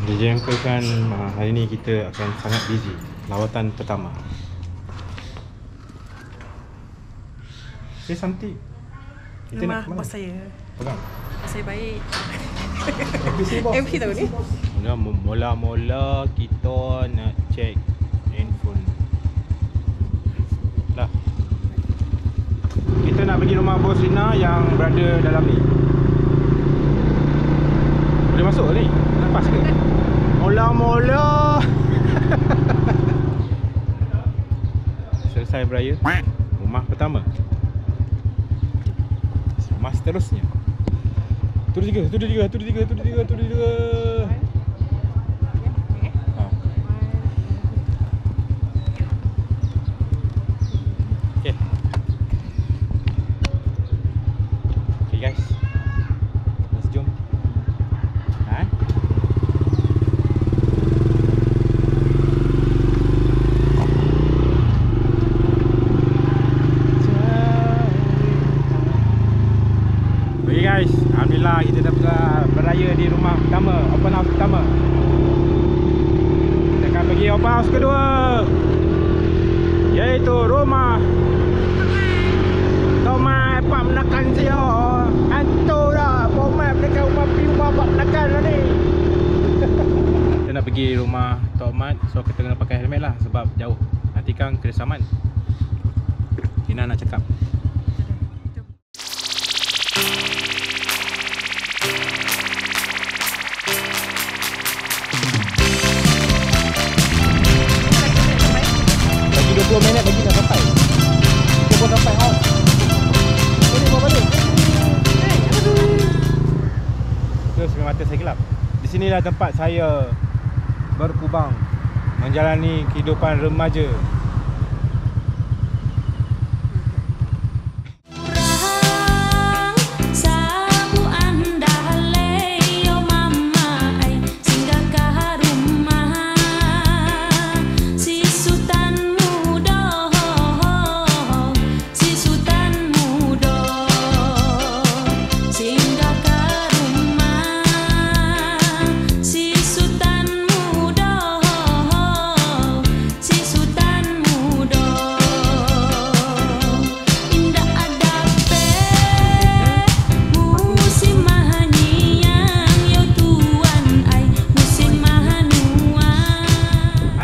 Dijangkakan hari ni kita akan sangat busy. Lawatan pertama. Say something. Kita Rumah nak bos saya. Pegang. Bos saya baik. MP tahu ni. Mula-mula kita nak check handphone. Dah. Kita nak pergi rumah bos Rina yang berada dalam ni. Boleh masuk ni? Lepas ke? Mula-mula. Selesai beraya. Rumah pertama. Rumah seterusnya. Tu dia tiga. Okay. Okay guys. Let's jom. Okay guys, alhamdulillah kita dah beraya di rumah pertama, open house pertama. Kita akan pergi open house kedua, iaitu rumah Tomai Pak menekan saya. Hantu dah, Tomai menekan rumah piu bapak menekan lah ni. Kita nak pergi rumah Tok Mat, so kita kena pakai helmet lah sebab jauh. Nanti kan kena saman. Ina nak cakap. Lagi 20 minit lagi dah sampai. Kita pun sampai house. Boleh bawa balik. Terus mata saya gelap. Di sinilah tempat saya berkubang menjalani kehidupan remaja.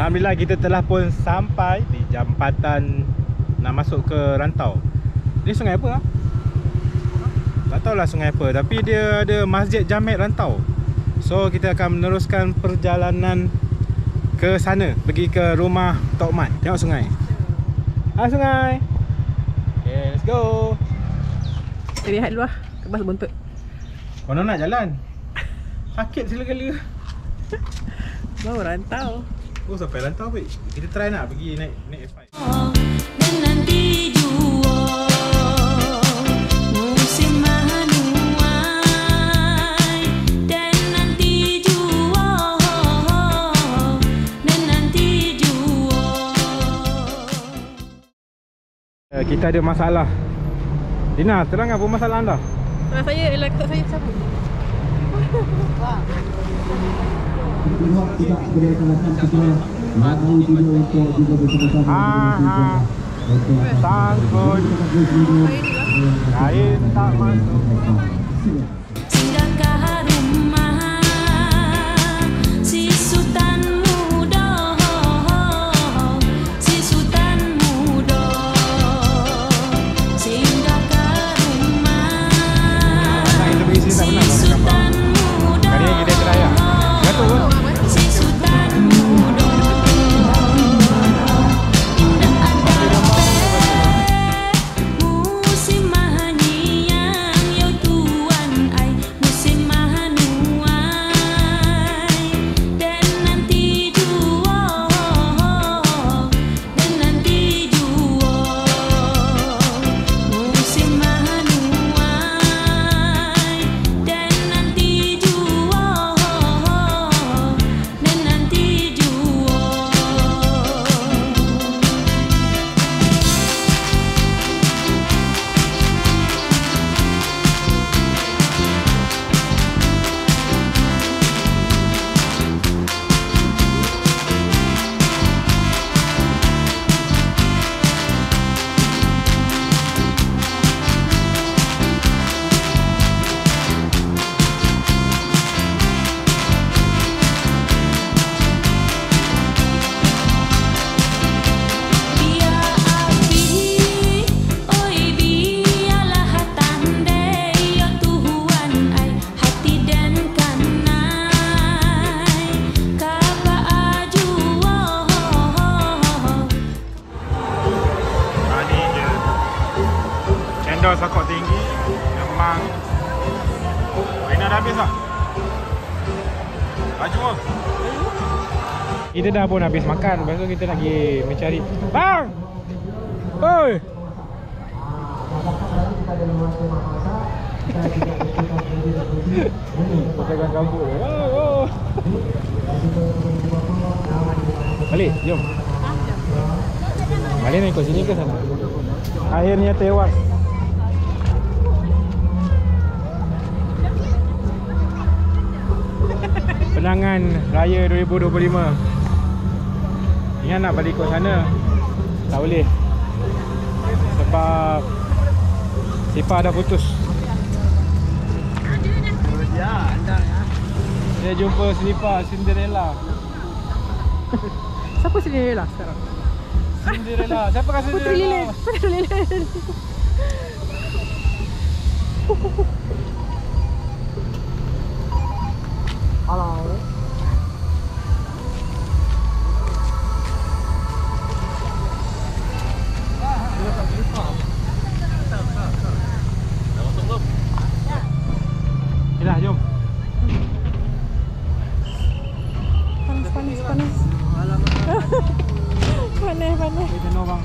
Alhamdulillah kita telah pun sampai di jambatan nak masuk ke rantau. Ni sungai apa? Tak tahulah sungai apa, tapi dia ada Masjid Jamek Rantau. So kita akan meneruskan perjalanan ke sana, pergi ke rumah Tok Mat. Tengok sungai. Ah sungai. Okay, let's go. Kita lihat dulu lah, kebas buntut. Kau nak jalan? Sakit segala-gala. Bawa rantau. Oh sampai rantau baik. Kita try nak pergi naik F5. Dan nanti jua musim menuai. Dan nanti jua. Dan nanti jua. Kita ada masalah. Dina, terang apa masalah anda? Salah saya ialah ketuk saya siapa? Wah. Tidak boleh melakukan kita mahu video untuk juga bersama-sama sangkut kain tak masuk. Singgahkah rumah si Sultan muda, si Sultan muda. Singgahkah rumah si Sultan muda. Kali ni kita try lah. Jatuh pun. Si Sultan muda. Indah ada musim mahani yang yo tuan Sokok Tinggi memang Rina dah habis lah. Laju lah. Kita dah pun habis makan. Lepas tu kita nak pergi mencari Bang! Oi! Jangan kabur. Oh. Balik, jom. Balik nak ikut sini ke sana? Akhirnya tewas. Penangan Raya 2025. Ingat nak balik ikut sana? Tak boleh. Sebab Sipa dah putus. Dia jumpa Sipa Cinderella. Siapa Cinderella sekarang? Cinderella. Siapa kata Putri Cinderella? Lilin. Putri Lilin. Hello. Yalah, jom. Panas. Panas. Kita no bang.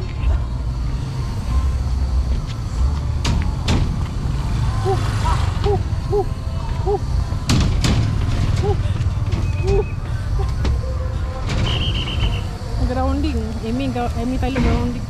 Grounding. Amy Thailand grounding.